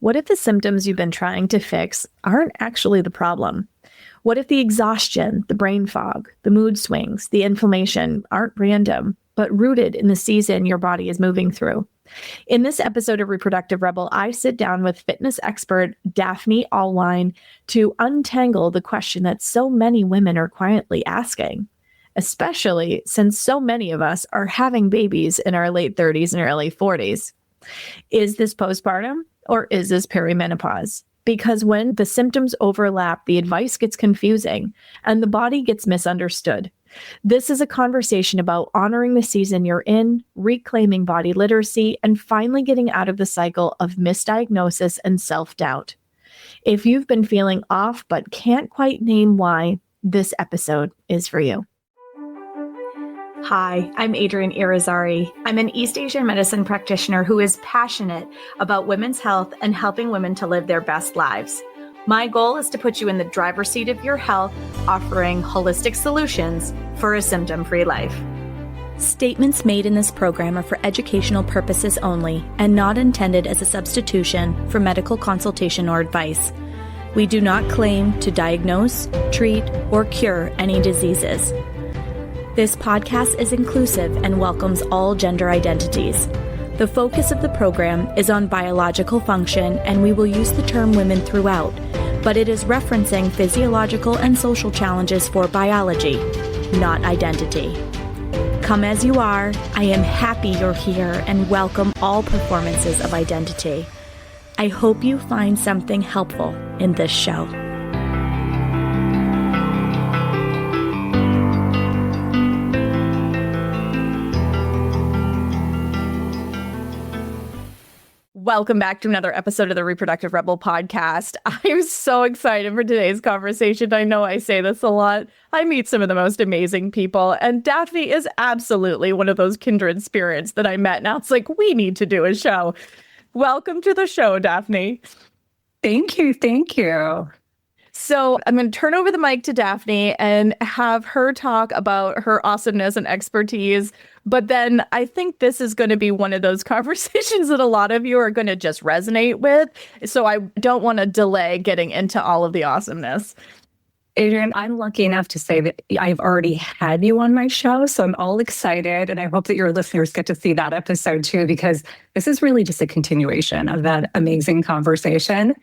What if the symptoms you've been trying to fix aren't actually the problem? What if the exhaustion, the brain fog, the mood swings, the inflammation aren't random, but rooted in the season your body is moving through? In this episode of Reproductive Rebel, I sit down with fitness expert Daffney Allwein to untangle the question that so many women are quietly asking, especially since so many of us are having babies in our late 30s and early 40s. Is this postpartum or is this perimenopause? Because when the symptoms overlap, the advice gets confusing and the body gets misunderstood. This is a conversation about honoring the season you're in, reclaiming body literacy, and finally getting out of the cycle of misdiagnosis and self-doubt. If you've been feeling off but can't quite name why, this episode is for you. Hi, I'm Adrienne Irizarry. I'm an East Asian medicine practitioner who is passionate about women's health and helping women to live their best lives. My goal is to put you in the driver's seat of your health, offering holistic solutions for a symptom-free life. Statements made in this program are for educational purposes only and not intended as a substitution for medical consultation or advice. We do not claim to diagnose, treat, or cure any diseases. This podcast is inclusive and welcomes all gender identities. The focus of the program is on biological function, and we will use the term women throughout, but it is referencing physiological and social challenges for biology, not identity. Come as you are, I am happy you're here and welcome all performances of identity. I hope you find something helpful in this show. Welcome back to another episode of the Reproductive Rebel podcast. I'm so excited for today's conversation. I know I say this a lot. I meet some of the most amazing people, and Daffney is absolutely one of those kindred spirits that I met. Now it's like, we need to do a show. Welcome to the show, Daffney. Thank you. Thank you. So I'm going to turn over the mic to Daffney and have her talk about her awesomeness and expertise. But then I think this is going to be one of those conversations that a lot of you are going to just resonate with. So I don't want to delay getting into all of the awesomeness. Adrienne, I'm lucky enough to say that I've already had you on my show, so I'm all excited. And I hope that your listeners get to see that episode too, because this is really just a continuation of that amazing conversation.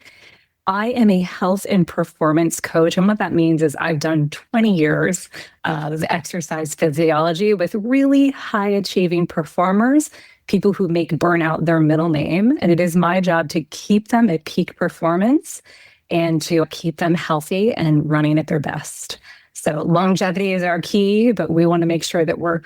I am a health and performance coach. And what that means is I've done 20 years of exercise physiology with really high achieving performers, people who make burnout their middle name. And it is my job to keep them at peak performance and to keep them healthy and running at their best. So longevity is our key, but we want to make sure that we're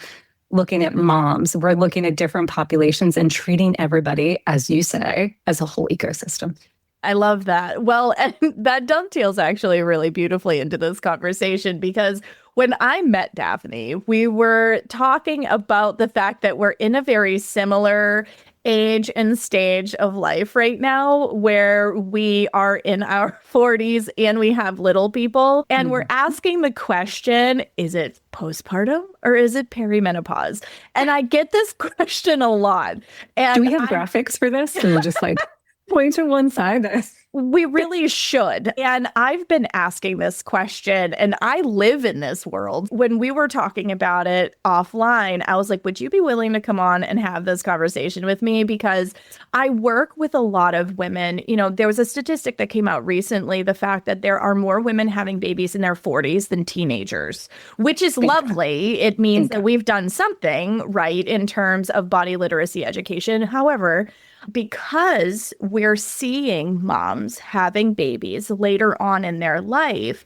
looking at moms, we're looking at different populations and treating everybody, as you say, as a whole ecosystem. I love that. Well, and that dovetails actually really beautifully into this conversation, because when I met Daffney, we were talking about the fact that we're in a very similar age and stage of life right now, where we are in our 40s and we have little people. And we're asking the question, is it postpartum or is it perimenopause? And I get this question a lot. And do we have graphics for this? Or just like point to one side? We really should. And I've been asking this question, and I live in this world. When we were talking about it offline, I was like, would you be willing to come on and have this conversation with me? Because I work with a lot of women. You know, there was a statistic that came out recently, the fact that there are more women having babies in their 40s than teenagers, which is lovely. It means that we've done something right in terms of body literacy education. However, because we're seeing moms having babies later on in their life,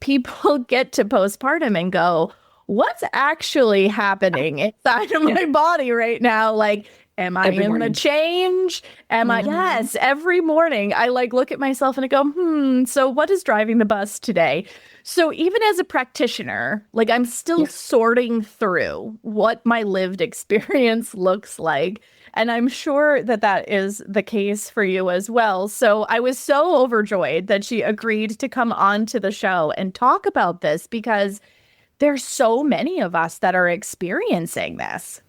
people get to postpartum and go, what's actually happening inside of my body right now? Like, am I in the change? Am I? Yes, every morning I look at myself and I go, so what is driving the bus today? So even as a practitioner, I'm still sorting through what my lived experience looks like. And I'm sure that that is the case for you as well. So I was so overjoyed that she agreed to come on to the show and talk about this, because there's so many of us that are experiencing this.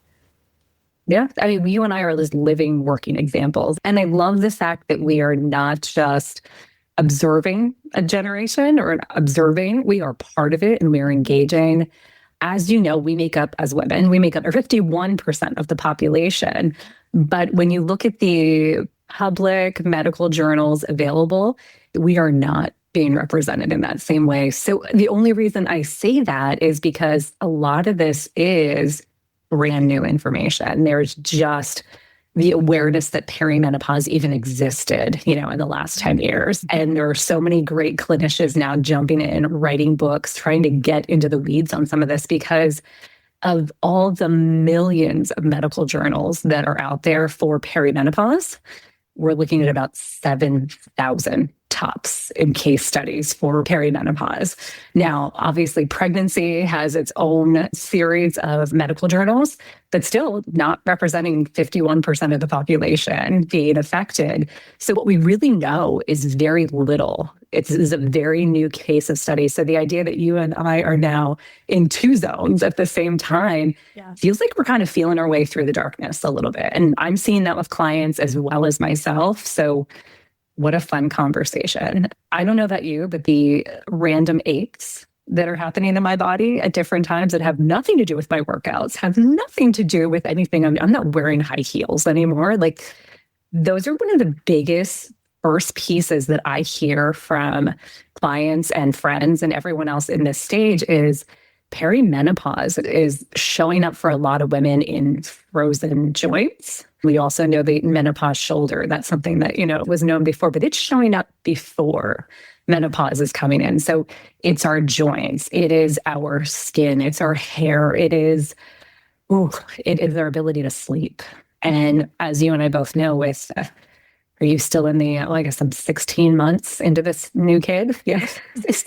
Yeah. I mean, you and I are just living, working examples. And I love the fact that we are not just observing a generation or observing, we are part of it and we're engaging. As you know, we make up as women, we make up 51% of the population. But when you look at the public medical journals available, we are not being represented in that same way. So the only reason I say that is because a lot of this is brand new information. There's just the awareness that perimenopause even existed, in the last 10 years. And there are so many great clinicians now jumping in, writing books, trying to get into the weeds on some of this because of all the millions of medical journals that are out there for perimenopause. We're looking at about 7,000 tops in case studies for perimenopause. Now, obviously, pregnancy has its own series of medical journals, but still not representing 51% of the population being affected. So what we really know is very little. It is a very new case of study. So the idea that you and I are now in two zones at the same time feels like we're kind of feeling our way through the darkness a little bit. And I'm seeing that with clients as well as myself. So what a fun conversation. I don't know about you, but the random aches that are happening in my body at different times that have nothing to do with my workouts, have nothing to do with anything. I'm not wearing high heels anymore. Like, those are one of the biggest first pieces that I hear from clients and friends and everyone else in this stage is perimenopause is showing up for a lot of women in frozen joints. We also know the menopause shoulder. That's something that, was known before, but it's showing up before menopause is coming in. So it's our joints. It is our skin. It's our hair. It is our ability to sleep. And as you and I both know are you still in the, I guess I'm 16 months into this new kid? Yes. Is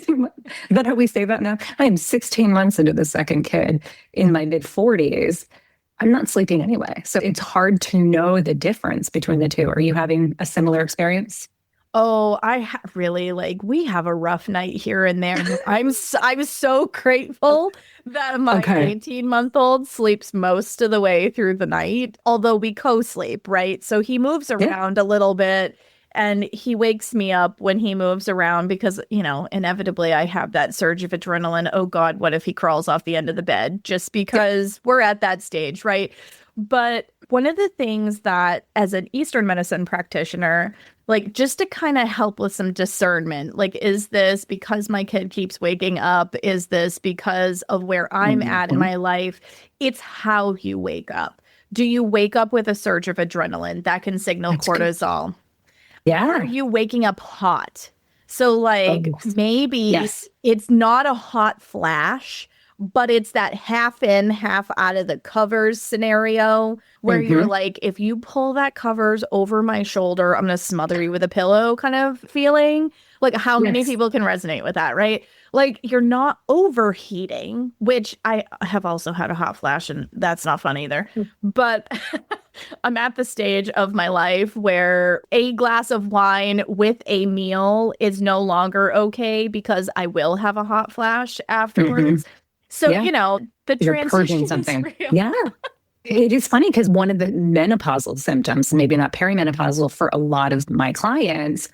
that how we say that now? I am 16 months into the second kid in my mid 40s. I'm not sleeping anyway. So it's hard to know the difference between the two. Are you having a similar experience? Oh, really, we have a rough night here and there. I'm so grateful that my 18-month-old sleeps most of the way through the night, although we co-sleep, right? So he moves around a little bit and he wakes me up when he moves around because, inevitably I have that surge of adrenaline. Oh God, what if he crawls off the end of the bed? Just because we're at that stage, right? But one of the things that as an Eastern medicine practitioner, just to kind of help with some discernment, is this because my kid keeps waking up? Is this because of where I'm at in my life? It's how you wake up. Do you wake up with a surge of adrenaline that can signal cortisol? Good. Yeah. Or are you waking up hot? So maybe it's not a hot flash, but it's that half in, half out of the covers scenario where you're like, if you pull that covers over my shoulder, I'm going to smother you with a pillow kind of feeling. How many people can resonate with that, right? You're not overheating, which I have also had a hot flash and that's not fun either. But I'm at the stage of my life where a glass of wine with a meal is no longer okay because I will have a hot flash afterwards. So, the transition something. is real. Yeah. It is funny because one of the menopausal symptoms, maybe not perimenopausal for a lot of my clients,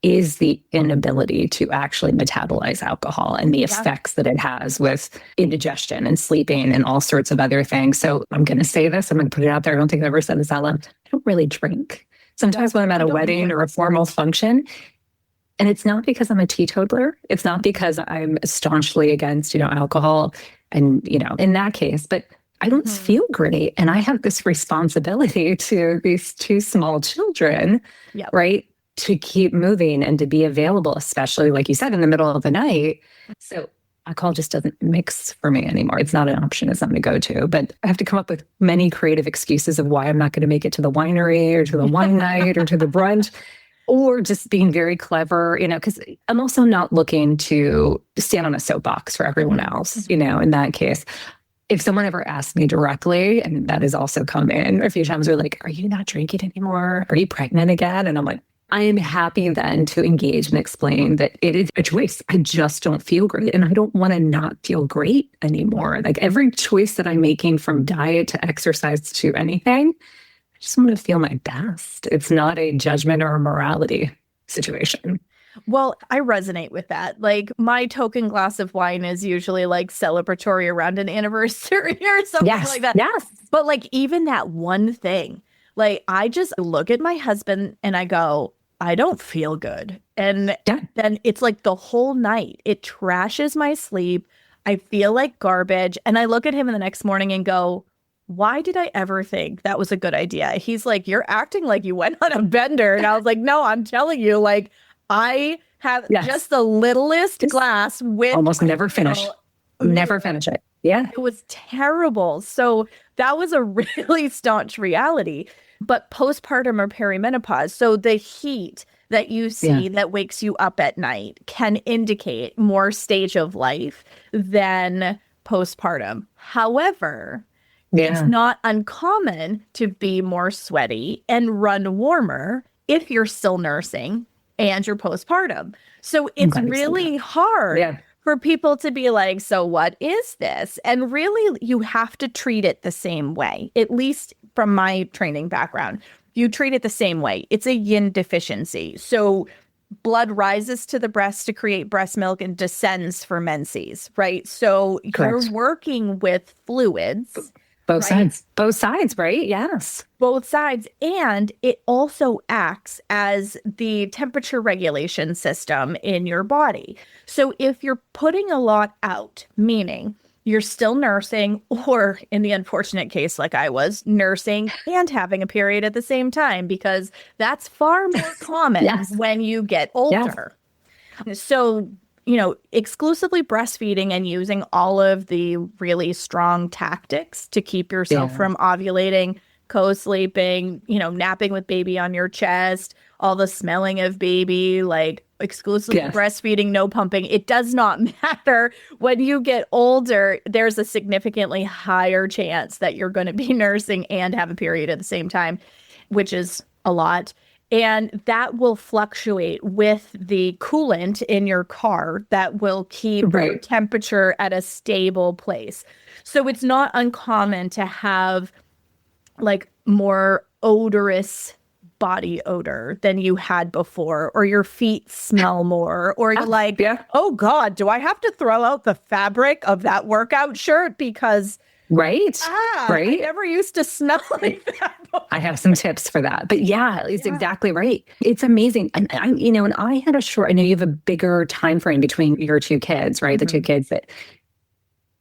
is the inability to actually metabolize alcohol and the effects that it has with indigestion and sleeping and all sorts of other things. So I'm going to say this, I'm going to put it out there. I don't think I've ever said this out loud. I don't really drink. Sometimes when I'm at a wedding or a formal function, and it's not because I'm a teetotaler. It's not because I'm staunchly against, alcohol and, in that case, but I don't feel great. And I have this responsibility to these two small children, right? To keep moving and to be available, especially like you said, in the middle of the night. So alcohol just doesn't mix for me anymore. It's not an option. It's something to go to, but I have to come up with many creative excuses of why I'm not going to make it to the winery or to the wine night or to the brunch. Or just being very clever, because I'm also not looking to stand on a soapbox for everyone else, in that case. If someone ever asked me directly, and that has also come in a few times, they're like, are you not drinking anymore? Are you pregnant again? And I'm like, I am happy then to engage and explain that it is a choice. I just don't feel great and I don't want to not feel great anymore. Like every choice that I'm making from diet to exercise to anything, I just want to feel my best. It's not a judgment or a morality situation. Well, I resonate with that. Like my token glass of wine is usually like celebratory around an anniversary or something like that. Yes. But like even that one thing, like I just look at my husband and I go, I don't feel good. And then it's like the whole night, it trashes my sleep. I feel like garbage. And I look at him in the next morning and go, why did I ever think that was a good idea? He's like, you're acting like you went on a bender. And I was like, no, I'm telling you, like, I have just the littlest glass with almost never finish. Never finish it. Yeah. It was terrible. So that was a really staunch reality. But postpartum or perimenopause, so the heat that you see that wakes you up at night can indicate more stage of life than postpartum. However, it's not uncommon to be more sweaty and run warmer if you're still nursing and you're postpartum. So it's really hard for people to be like, so what is this? And really, you have to treat it the same way, at least from my training background. You treat it the same way. It's a yin deficiency. So blood rises to the breast to create breast milk and descends for menses, right? So you're working with fluids. Both sides. Both sides, right? Yes. Both sides. And it also acts as the temperature regulation system in your body. So if you're putting a lot out, meaning you're still nursing, or in the unfortunate case, like I was, nursing and having a period at the same time, because that's far more common when you get older. So exclusively breastfeeding and using all of the really strong tactics to keep yourself from ovulating, co-sleeping, napping with baby on your chest, all the smelling of baby, like exclusively breastfeeding, no pumping. It does not matter. When you get older, there's a significantly higher chance that you're going to be nursing and have a period at the same time, which is a lot. And that will fluctuate with the coolant in your car that will keep your temperature at a stable place. So it's not uncommon to have like more odorous body odor than you had before, or your feet smell more, or you're like, oh God, do I have to throw out the fabric of that workout shirt because I never used to smell like that before. I have some tips for that. But it's exactly right. It's amazing. And I had I know you have a bigger time frame between your two kids, right? The two kids that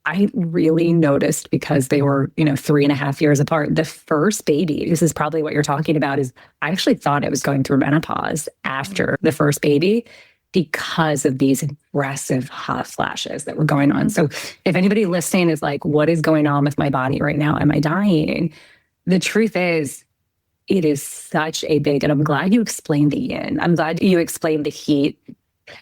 I really noticed because they were, 3.5 years apart. The first baby, this is probably what you're talking about, is I actually thought I was going through menopause after the first baby, because of these aggressive hot flashes that were going on. So if anybody listening is like, what is going on with my body right now? Am I dying? The truth is, it is such a big, and I'm glad you explained the yin. I'm glad you explained the heat,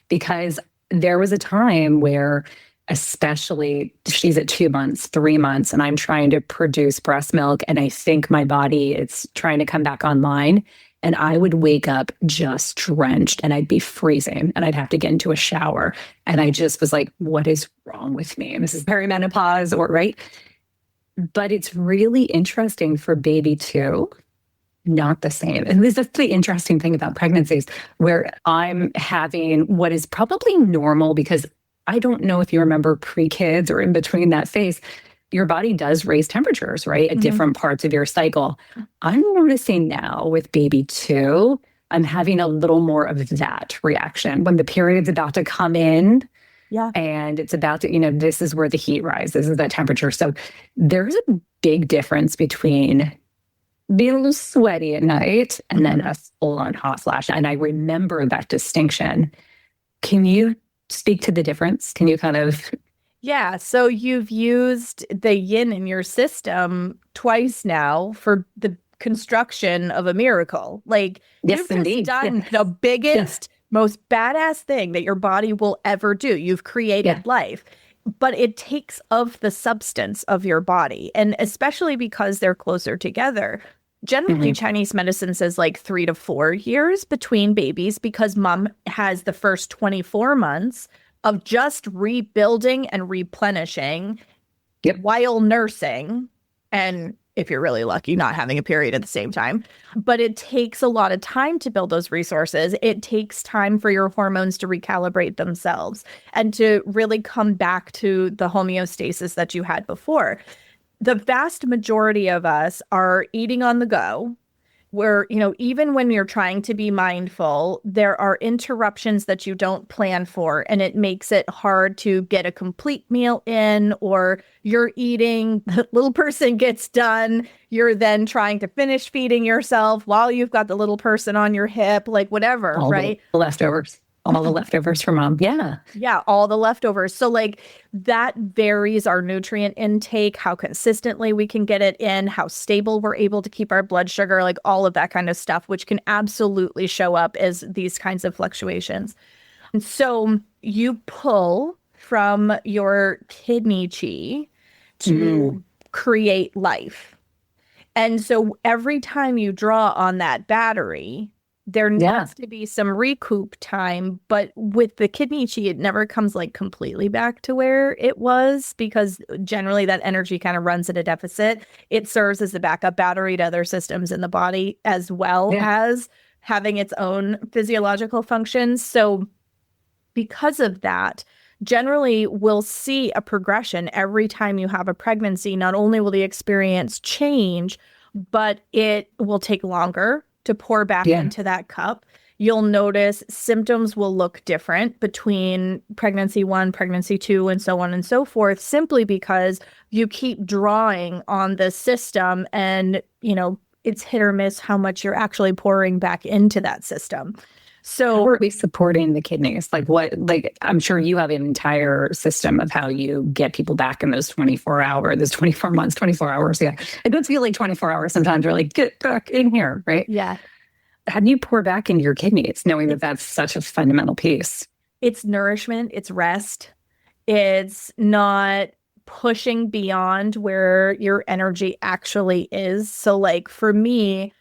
because there was a time where, especially she's at 2 months, 3 months, and I'm trying to produce breast milk, and I think my body is trying to come back online. And I would wake up just drenched and I'd be freezing and I'd have to get into a shower. And I just was like, what is wrong with me? And this is perimenopause, right? But it's really interesting for baby too. Not the same. And this is the interesting thing about pregnancies, where I'm having what is probably normal, because I don't know if you remember pre-kids or in between that phase, your body does raise temperatures, right? At different parts of your cycle. I'm noticing now with baby 2, I'm having a little more of that reaction when the period's about to come in. And it's about to, this is where the heat rises, this is that temperature. So there's a big difference between being a little sweaty at night and then a full-on hot flash. And I remember that distinction. Can you speak to the difference? Can you kind of... Yeah, so you've used the yin in your system twice now for the construction of a miracle. Like, you've just done the biggest, most badass thing that your body will ever do. You've created life, but it takes of the substance of your body. And especially because they're closer together, Generally, Chinese medicine says like 3 to 4 years between babies because mom has the first 24 months of just rebuilding and replenishing while nursing. And if you're really lucky, not having a period at the same time. But it takes a lot of time to build those resources. It takes time for your hormones to recalibrate themselves and to really come back to the homeostasis that you had before. The vast majority of us are eating on the go, where, even when you're trying to be mindful, there are interruptions that you don't plan for, and it makes it hard to get a complete meal in, or you're eating, the little person gets done, you're then trying to finish feeding yourself while you've got the little person on your hip, like whatever, right? The leftovers. All the leftovers from mom. Yeah. Yeah, all the leftovers. So like that varies our nutrient intake, how consistently we can get it in, how stable we're able to keep our blood sugar, like all of that kind of stuff, which can absolutely show up as these kinds of fluctuations. And so you pull from your kidney chi to create life. And so every time you draw on that battery, there needs to be some recoup time, but with the kidney chi, it never comes like completely back to where it was because generally that energy kind of runs at a deficit. It serves as a backup battery to other systems in the body as well as having its own physiological functions. So because of that, generally we'll see a progression every time you have a pregnancy. Not only will the experience change, but it will take longer to pour back into that cup. You'll notice symptoms will look different between pregnancy 1, pregnancy 2, and so on and so forth, simply because you keep drawing on the system and, it's hit or miss how much you're actually pouring back into that system. So how are we supporting the kidneys? I'm sure you have an entire system of how you get people back in those 24 months, 24 hours. Yeah. It does feel like 24 hours sometimes. We're like, get back in here, right? Yeah. How do you pour back into your kidneys, knowing that that's such a fundamental piece? It's nourishment. It's rest. It's not pushing beyond where your energy actually is. So like for me,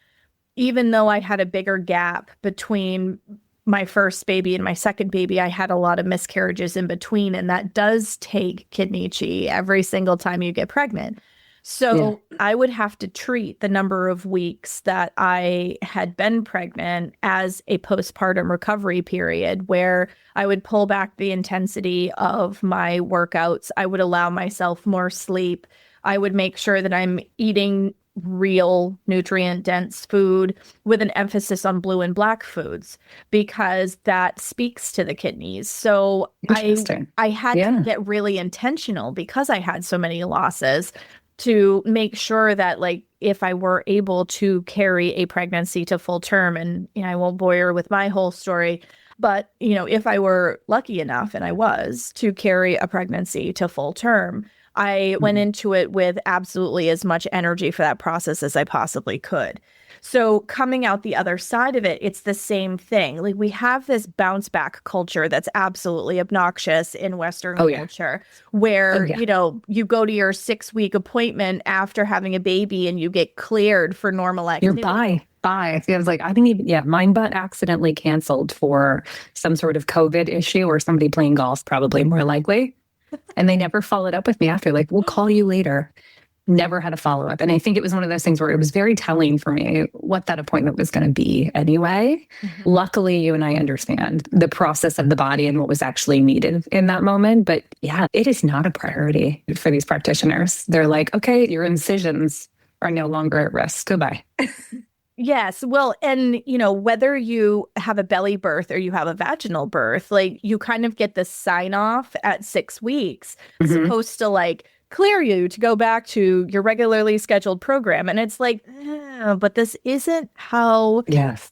even though I had a bigger gap between my first baby and my second baby, I had a lot of miscarriages in between. And that does take kidney chi every single time you get pregnant. So I would have to treat the number of weeks that I had been pregnant as a postpartum recovery period where I would pull back the intensity of my workouts. I would allow myself more sleep. I would make sure that I'm eating real nutrient-dense food with an emphasis on blue and black foods because that speaks to the kidneys. So I had to get really intentional because I had so many losses to make sure that like if I were able to carry a pregnancy to full term, and I won't bore with my whole story, but if I were lucky enough, and I was, to carry a pregnancy to full term, I went into it with absolutely as much energy for that process as I possibly could. So coming out the other side of it, it's the same thing. Like we have this bounce back culture that's absolutely obnoxious in Western culture where, you go to your 6-week appointment after having a baby and you get cleared for normal activity. You're bye. It was like, I didn't even, mine got accidentally canceled for some sort of COVID issue or somebody playing golf, probably more likely. And they never followed up with me after, like, we'll call you later. Never had a follow-up. And I think it was one of those things where it was very telling for me what that appointment was going to be anyway. Mm-hmm. Luckily, you and I understand the process of the body and what was actually needed in that moment. But it is not a priority for these practitioners. They're like, okay, your incisions are no longer at risk. Goodbye. Yes. Well, and, whether you have a belly birth or you have a vaginal birth, like you kind of get this sign off at 6 weeks, supposed to like clear you to go back to your regularly scheduled program. And it's like, but this isn't how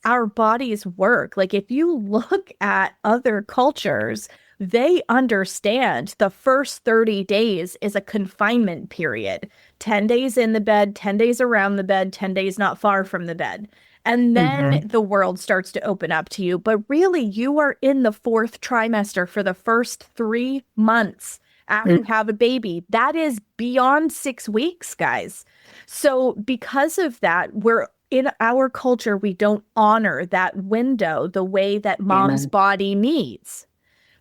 our bodies work. Like if you look at other cultures, they understand the first 30 days is a confinement period. 10 days in the bed, 10 days around the bed, 10 days not far from the bed. And then the world starts to open up to you. But really, you are in the 4th trimester for the first 3 months after you have a baby. That is beyond 6 weeks, guys. So because of that, we're in our culture, we don't honor that window the way that mom's body needs.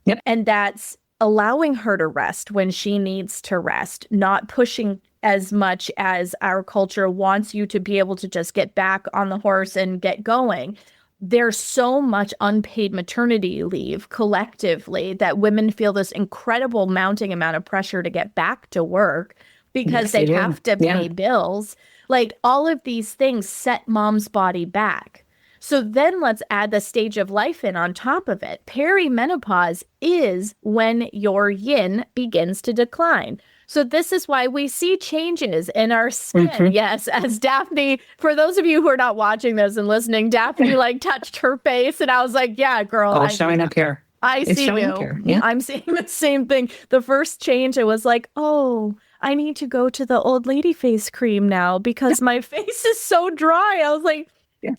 Yep. And that's allowing her to rest when she needs to rest, not pushing as much as our culture wants you to be able to just get back on the horse and get going. There's so much unpaid maternity leave collectively that women feel this incredible mounting amount of pressure to get back to work because they have to pay bills. Like all of these things set mom's body back. So then let's add the stage of life in on top of it. Perimenopause is when your yin begins to decline. So this is why we see changes in our skin. Yes, as Daffney, for those of you who are not watching this and listening, Daffney like touched her face and I was like, yeah, girl. All showing up here. I see you. Yeah. I'm seeing the same thing. The first change, I was like, oh, I need to go to the old lady face cream now because my face is so dry. I was like,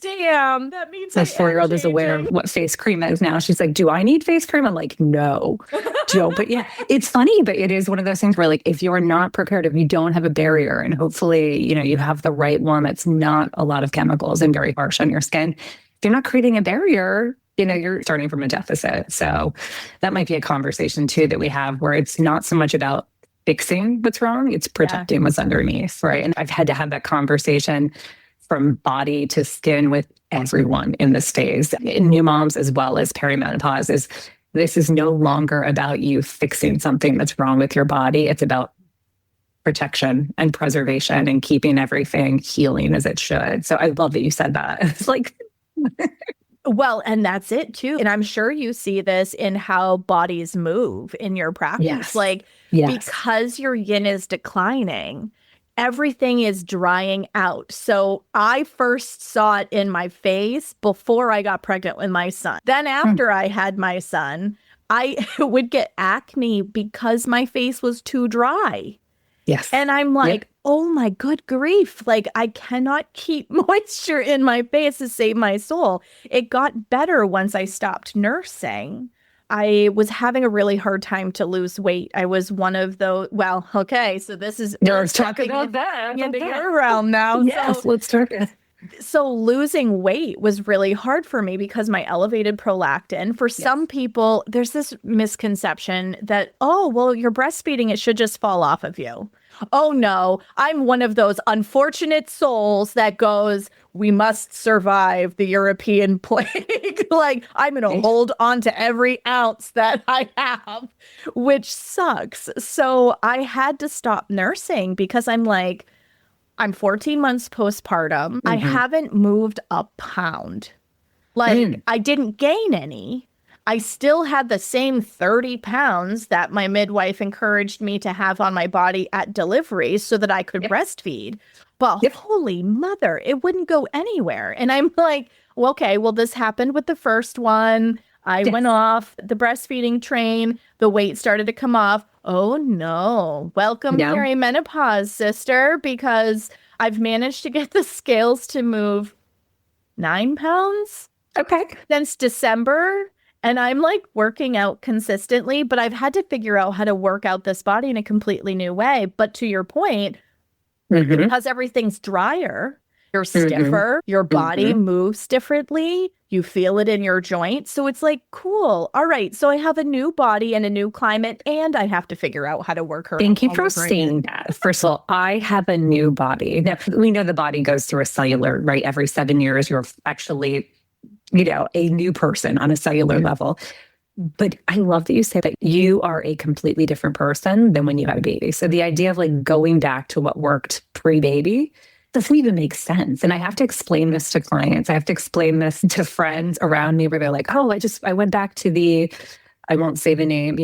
damn, that means my 4-year-old is aware of what face cream is now. She's like, do I need face cream? I'm like, no, don't. But yeah, it's funny, but it is one of those things where like, if you're not prepared, if you don't have a barrier and hopefully, you have the right one that's not a lot of chemicals and very harsh on your skin, if you're not creating a barrier, you're starting from a deficit. So that might be a conversation too that we have where it's not so much about fixing what's wrong, it's protecting what's underneath, right? And I've had to have that conversation from body to skin with everyone in this phase, new moms as well as perimenopause. This is no longer about you fixing something that's wrong with your body. It's about protection and preservation and keeping everything healing as it should. So I love that you said that. It's like... Well, and that's it too. And I'm sure you see this in how bodies move in your practice. Because your yin is declining, everything is drying out. So I first saw it in my face before I got pregnant with my son. Then after I had my son, I would get acne because my face was too dry. Yes. And I'm like, oh my good grief. Like I cannot keep moisture in my face to save my soul. It got better once I stopped nursing. I was having a really hard time to lose weight. I was one of those. Well, okay. So this is. Let's talk about that. Into your realm now. Yes, let's talk. So losing weight was really hard for me because my elevated prolactin. For some people, there's this misconception that, oh, well, you're breastfeeding. It should just fall off of you. Oh, no, I'm one of those unfortunate souls that goes, we must survive the European plague. Like, I'm going to hold on to every ounce that I have, which sucks. So I had to stop nursing because I'm like, I'm 14 months postpartum. I haven't moved a pound. Like, I didn't gain any. I still had the same 30 pounds that my midwife encouraged me to have on my body at delivery so that I could breastfeed. But holy mother, it wouldn't go anywhere. And I'm like, well, okay, well, this happened with the first one. I went off the breastfeeding train. The weight started to come off. Oh, no. Welcome perimenopause, sister, because I've managed to get the scales to move 9 pounds. Okay. Since December. And I'm like working out consistently, but I've had to figure out how to work out this body in a completely new way. But to your point, because everything's drier, you're stiffer, your body moves differently, you feel it in your joints. So it's like, cool. All right. So I have a new body and a new climate, and I have to figure out how to work her. Thank you for saying that. First of all, I have a new body. Now, we know the body goes through a cellular, right? Every 7 years, you're actually a new person on a cellular level. But I love that you say that you are a completely different person than when you had a baby. So the idea of like going back to what worked pre-baby doesn't even make sense. And I have to explain this to clients. I have to explain this to friends around me where they're like, oh, I went back to I won't say the name,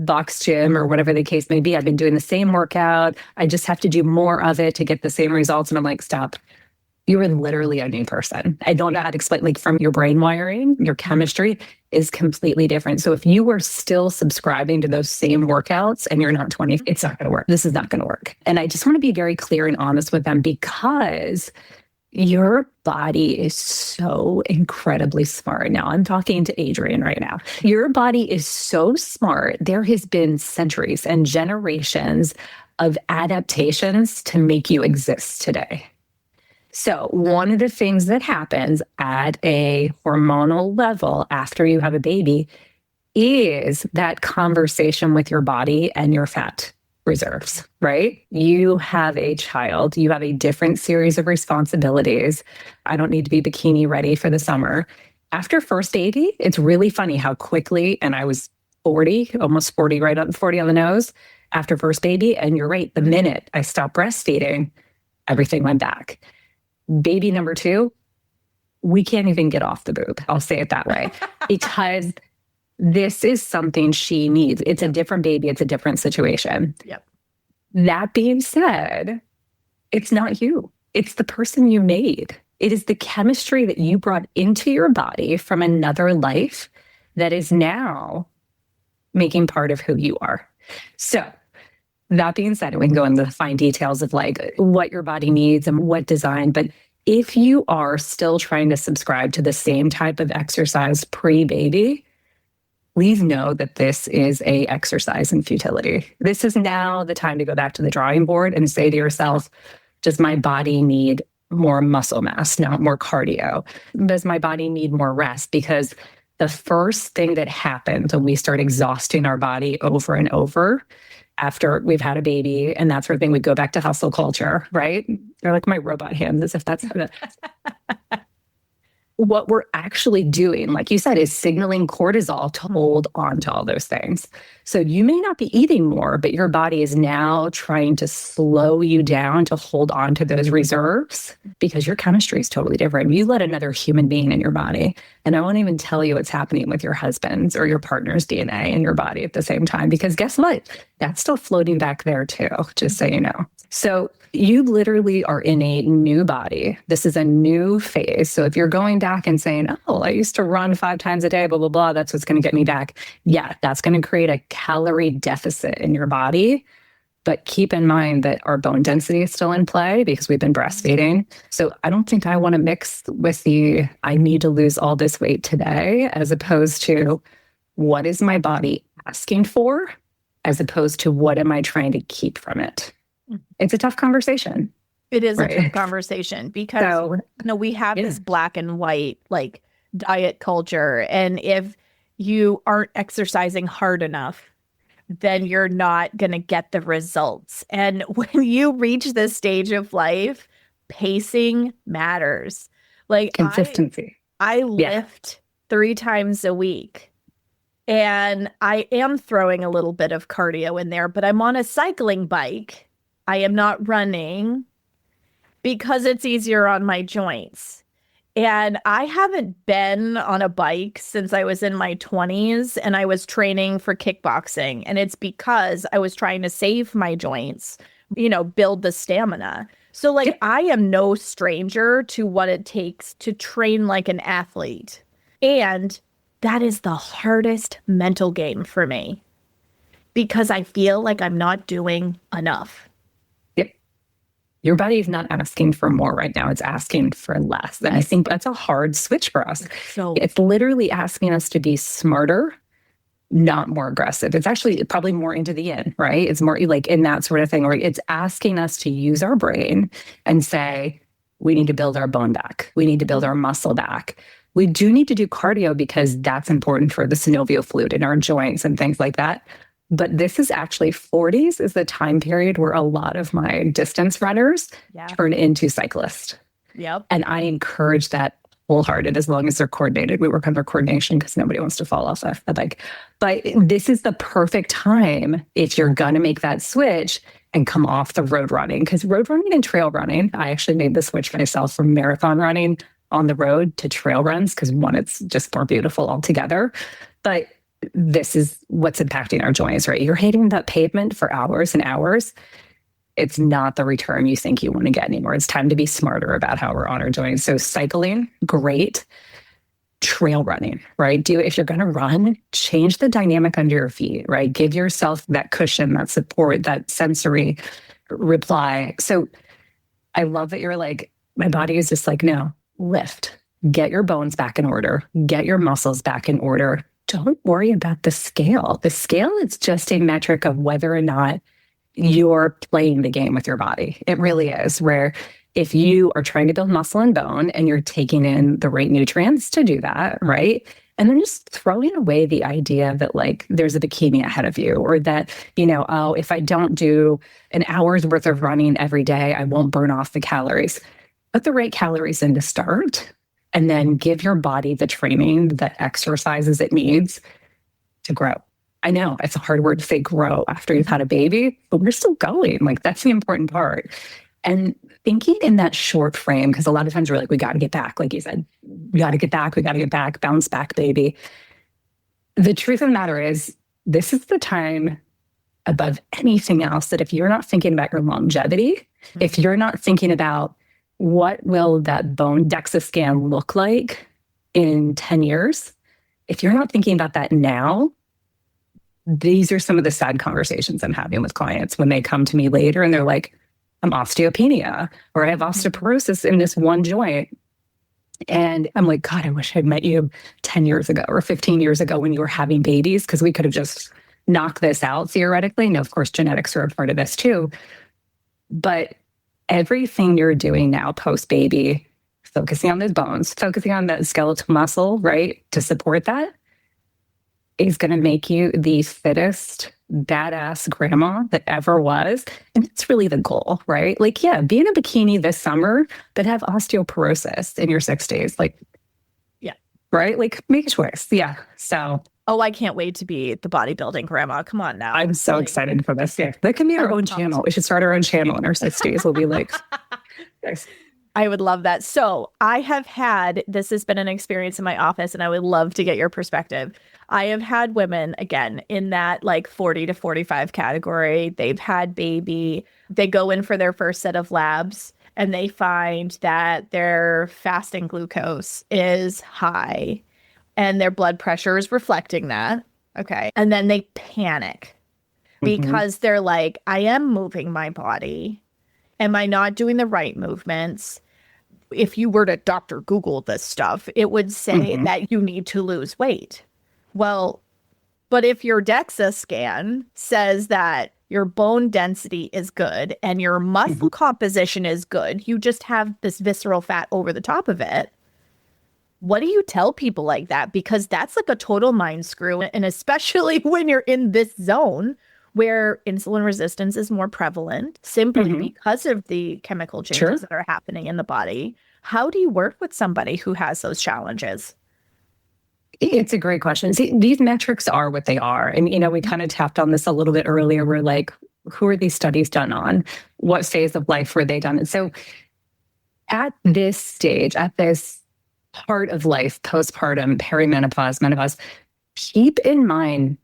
box gym or whatever the case may be. I've been doing the same workout. I just have to do more of it to get the same results. And I'm like, stop. You are literally a new person. I don't know how to explain, like from your brain wiring, your chemistry is completely different. So if you were still subscribing to those same workouts and you're not 20, it's not going to work. This is not going to work. And I just want to be very clear and honest with them because your body is so incredibly smart. Now I'm talking to Adrienne right now. Your body is so smart. There has been centuries and generations of adaptations to make you exist today. So one of the things that happens at a hormonal level after you have a baby is that conversation with your body and your fat reserves, right? You have a child, you have a different series of responsibilities. I don't need to be bikini ready for the summer. After first baby, it's really funny how quickly, and I was 40, almost 40, right on 40 on the nose after first baby. And you're right, the minute I stopped breastfeeding, everything went back. Baby number 2, we can't even get off the boob. I'll say it that way, because this is something she needs. It's a different baby. It's a different situation. Yep. That being said, it's not you. It's the person you made. It is the chemistry that you brought into your body from another life that is now making part of who you are. So that being said, we can go into the fine details of like what your body needs and what design, but if you are still trying to subscribe to the same type of exercise pre-baby, please know that this is a exercise in futility. This is now the time to go back to the drawing board and say to yourself, does my body need more muscle mass, not more cardio? Does my body need more rest? Because the first thing that happens when we start exhausting our body over and over after we've had a baby, and that sort of thing, we go back to hustle culture, right? They're like my robot hands, as if that's how what we're actually doing, like you said, is signaling cortisol to hold on to all those things. So you may not be eating more, but your body is now trying to slow you down to hold on to those reserves because your chemistry is totally different. You let another human being in your body, and I won't even tell you what's happening with your husband's or your partner's DNA in your body at the same time, because guess what? That's still floating back there too, just so you know. So you literally are in a new body. This is a new phase. So if you're going back and saying, oh, I used to run 5 times a day, blah, blah, blah, that's what's going to get me back. Yeah, that's going to create a calorie deficit in your body. But keep in mind that our bone density is still in play because we've been breastfeeding. So I don't think I want to mix with the, I need to lose all this weight today, as opposed to what is my body asking for, as opposed to what am I trying to keep from it. It's a tough conversation. It is a tough conversation because we have this black and white like diet culture. And if you aren't exercising hard enough, then you're not going to get the results. And when you reach this stage of life, pacing matters. Like consistency. I lift 3 times a week. And I am throwing a little bit of cardio in there, but I'm on a cycling bike. I am not running because it's easier on my joints. And I haven't been on a bike since I was in my 20s and I was training for kickboxing. And it's because I was trying to save my joints, build the stamina. So like I am no stranger to what it takes to train like an athlete. And that is the hardest mental game for me because I feel like I'm not doing enough. Your body is not asking for more right now. It's asking for less. And I think that's a hard switch for us. So it's literally asking us to be smarter, not more aggressive. It's actually probably more into the yin, right? It's more like in that sort of thing where it's asking us to use our brain and say, we need to build our bone back. We need to build our muscle back. We do need to do cardio because that's important for the synovial fluid in our joints and things like that. But this is actually 40s is the time period where a lot of my distance runners turn into cyclists. Yep. And I encourage that wholehearted as long as they're coordinated. We work on their coordination because nobody wants to fall off a bike. But this is the perfect time if you're going to make that switch and come off the road running. Because road running and trail running, I actually made the switch myself from marathon running on the road to trail runs because one, it's just more beautiful altogether. But this is what's impacting our joints, right? You're hitting that pavement for hours and hours. It's not the return you think you want to get anymore. It's time to be smarter about how we're on our joints. So cycling, great. Trail running, right? If you're going to run, change the dynamic under your feet, right? Give yourself that cushion, that support, that sensory reply. So I love that you're like, my body is just like, no, lift, get your bones back in order, get your muscles back in order. Don't worry about the scale. The scale is just a metric of whether or not you're playing the game with your body. It really is, where if you are trying to build muscle and bone and you're taking in the right nutrients to do that, right? And then just throwing away the idea that like there's a bikini ahead of you, or that, oh, if I don't do an hour's worth of running every day, I won't burn off the calories. Put the right calories in to start, and then give your body the training, the exercises it needs to grow. I know it's a hard word to say grow after you've had a baby, but we're still going. Like, that's the important part. And thinking in that short frame, because a lot of times we're like, we got to get back. Like you said, we got to get back, bounce back, baby. The truth of the matter is, this is the time above anything else that if you're not thinking about your longevity, if you're not thinking about what will that bone DEXA scan look like in 10 years, if you're not thinking about that now, these are some of the sad conversations I'm having with clients when they come to me later and they're like, I'm osteopenia, or I have osteoporosis in this one joint. And I'm like, God, I wish I'd met you 10 years ago or 15 years ago when you were having babies, because we could have just knocked this out theoretically. Now, of course, genetics are a part of this too. But everything you're doing now post-baby, focusing on those bones, focusing on that skeletal muscle, right, to support that, is going to make you the fittest, badass grandma that ever was. And that's really the goal, right? Like, yeah, be in a bikini this summer, but have osteoporosis in your 60s. Like, yeah, right? Like, make a choice. Yeah. So, oh, I can't wait to be the bodybuilding grandma. Come on now. I'm so excited for this. Yeah. That can be our own channel. We should start our own channel in our 60s. We'll be like, nice. I would love that. So this has been an experience in my office, and I would love to get your perspective. I have had women, again, in that like 40 to 45 category. They've had baby. They go in for their first set of labs, and they find that their fasting glucose is high and their blood pressure is reflecting that. Okay. And then they panic because they're like, I am moving my body. Am I not doing the right movements? If you were to Dr. Google this stuff, it would say that you need to lose weight. Well, but if your DEXA scan says that your bone density is good and your muscle composition is good, you just have this visceral fat over the top of it. What do you tell people like that? Because that's like a total mind screw. And especially when you're in this zone where insulin resistance is more prevalent simply because of the chemical changes that are happening in the body. How do you work with somebody who has those challenges? It's a great question. See, these metrics are what they are. And, we kind of tapped on this a little bit earlier. We're like, who are these studies done on? What phase of life were they done? And so at this stage, at this part of life, postpartum, perimenopause, menopause, keep in mind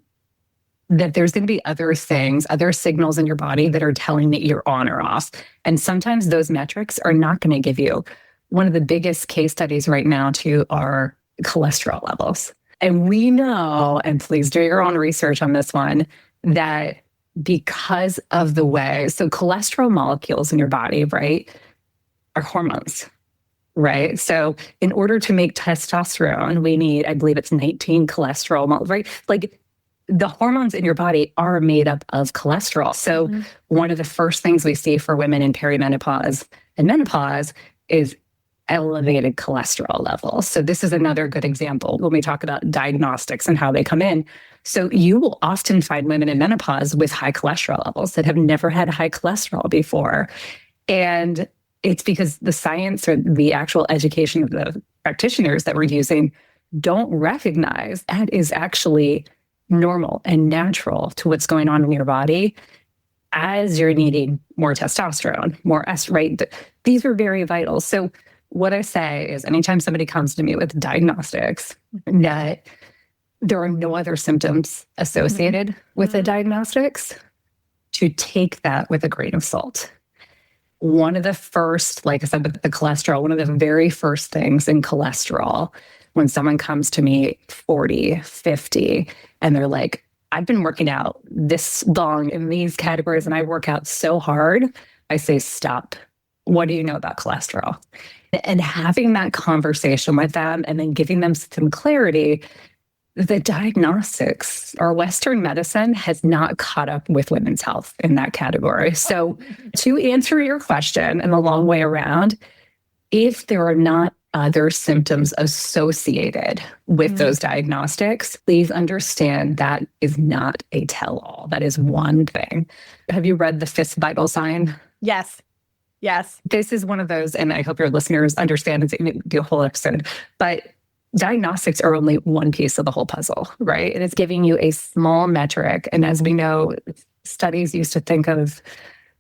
that there's going to be other things, other signals in your body that are telling that you're on or off. And sometimes those metrics are not going to give you. One of the biggest case studies right now too are cholesterol levels. And we know, and please do your own research on this one, that because of the way, so cholesterol molecules in your body, right, are hormones, right? So in order to make testosterone, we need, I believe it's 19 cholesterol, right? Like, the hormones in your body are made up of cholesterol. So one of the first things we see for women in perimenopause and menopause is elevated cholesterol levels. So this is another good example when we talk about diagnostics and how they come in. So you will often find women in menopause with high cholesterol levels that have never had high cholesterol before. And it's because the science or the actual education of the practitioners that we're using don't recognize that is actually normal and natural to what's going on in your body as you're needing more testosterone, more estrogen, right? These are very vital. So what I say is anytime somebody comes to me with diagnostics that there are no other symptoms associated with the diagnostics, to take that with a grain of salt. One of the first, like I said, with the cholesterol, one of the very first things in cholesterol, when someone comes to me 40, 50, and they're like, I've been working out this long in these categories and I work out so hard, I say, stop. What do you know about cholesterol? And having that conversation with them and then giving them some clarity, the diagnostics, or Western medicine has not caught up with women's health in that category. So to answer your question in the long way around, if there are not other symptoms associated with those diagnostics, please understand that is not a tell-all. That is one thing. Have you read The Fifth Vital Sign? Yes. Yes. This is one of those, and I hope your listeners understand it's going to do a whole episode, but diagnostics are only one piece of the whole puzzle, right? It is giving you a small metric. And as we know, studies used to think of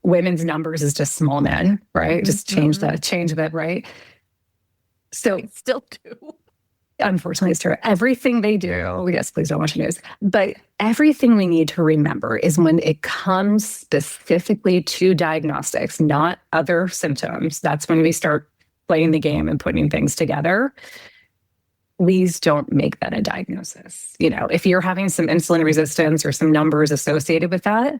women's numbers as just small men, right? Just change that, right? So I still do. Unfortunately, it's true. Everything they do, yes, please don't watch the news, but everything we need to remember is when it comes specifically to diagnostics, not other symptoms, that's when we start playing the game and putting things together. Please don't make that a diagnosis. If you're having some insulin resistance or some numbers associated with that,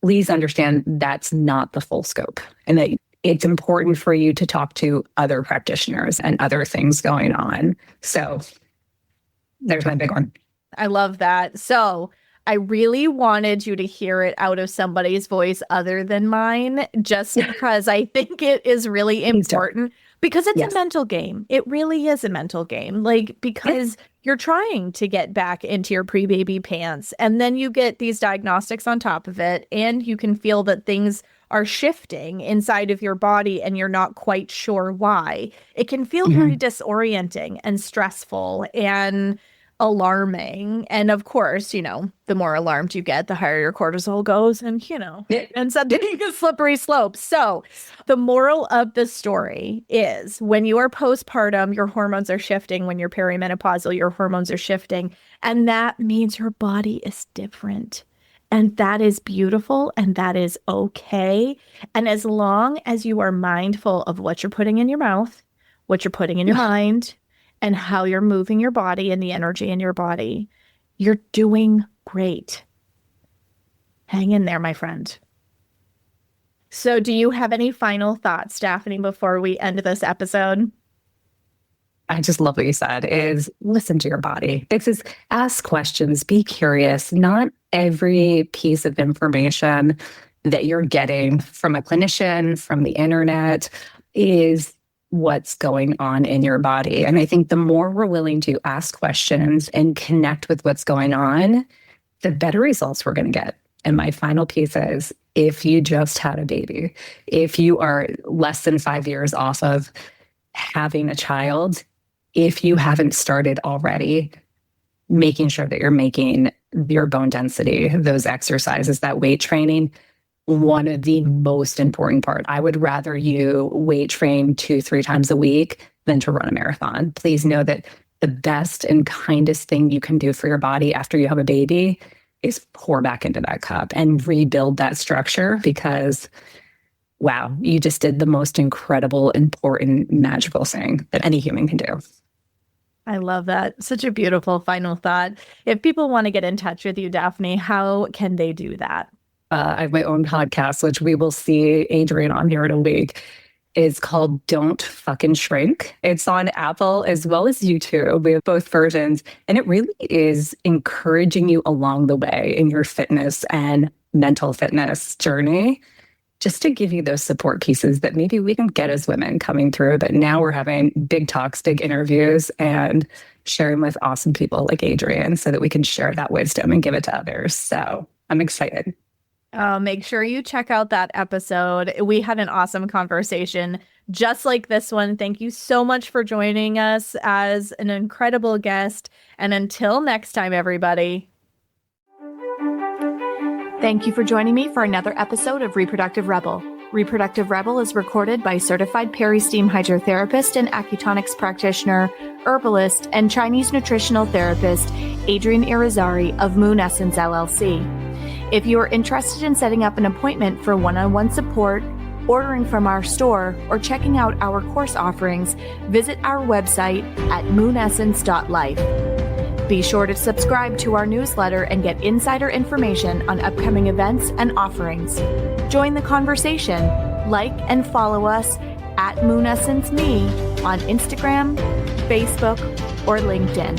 please understand that's not the full scope, and that it's important for you to talk to other practitioners and other things going on. So there's my big one. I love that. So I really wanted you to hear it out of somebody's voice other than mine, just because I think it is really important. Because it's a mental game. It really is a mental game. Because you're trying to get back into your pre-baby pants, and then you get these diagnostics on top of it, and you can feel that things are shifting inside of your body and you're not quite sure why. It can feel very disorienting and stressful and alarming. And of course, the more alarmed you get, the higher your cortisol goes, and, it ends up being a slippery slope. So the moral of the story is, when you are postpartum, your hormones are shifting. When you're perimenopausal, your hormones are shifting. And that means your body is different. And that is beautiful, and that is okay. And as long as you are mindful of what you're putting in your mouth, what you're putting in your mind, and how you're moving your body and the energy in your body, you're doing great. Hang in there, my friend. So do you have any final thoughts, Daffney, before we end this episode? I just love what you said, is listen to your body. This is ask questions, be curious. Not every piece of information that you're getting from a clinician, from the internet, is what's going on in your body. And I think the more we're willing to ask questions and connect with what's going on, the better results we're going to get. And my final piece is, if you just had a baby, if you are less than 5 years off of having a child, if you haven't started already, making sure that you're making your bone density, those exercises, that weight training, one of the most important part. I would rather you weight train 2-3 times a week than to run a marathon. Please know that the best and kindest thing you can do for your body after you have a baby is pour back into that cup and rebuild that structure, because wow, you just did the most incredible, important, magical thing that any human can do. I love that. Such a beautiful final thought. If people want to get in touch with you, Daffney, how can they do that? I have my own podcast, which we will see Adrian on here in a week. It's called Don't Fucking Shrink. It's on Apple as well as YouTube. We have both versions. And it really is encouraging you along the way in your fitness and mental fitness journey, just to give you those support pieces that maybe we didn't get as women coming through. But now we're having big talks, big interviews, and sharing with awesome people like Adrian so that we can share that wisdom and give it to others. So I'm excited. Make sure you check out that episode. We had an awesome conversation just like this one. Thank you so much for joining us as an incredible guest. And until next time, everybody. Thank you for joining me for another episode of Reproductive Rebel. Reproductive Rebel is recorded by certified peri-steam hydrotherapist and acutonics practitioner, herbalist, and Chinese nutritional therapist, Adrian Irizarry of Moon Essence LLC. If you are interested in setting up an appointment for one-on-one support, ordering from our store, or checking out our course offerings, visit our website at moonessence.life. Be sure to subscribe to our newsletter and get insider information on upcoming events and offerings. Join the conversation. Like and follow us at Moon Essence Me on Instagram, Facebook, or LinkedIn.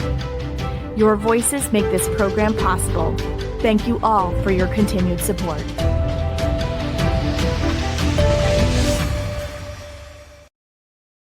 Your voices make this program possible. Thank you all for your continued support.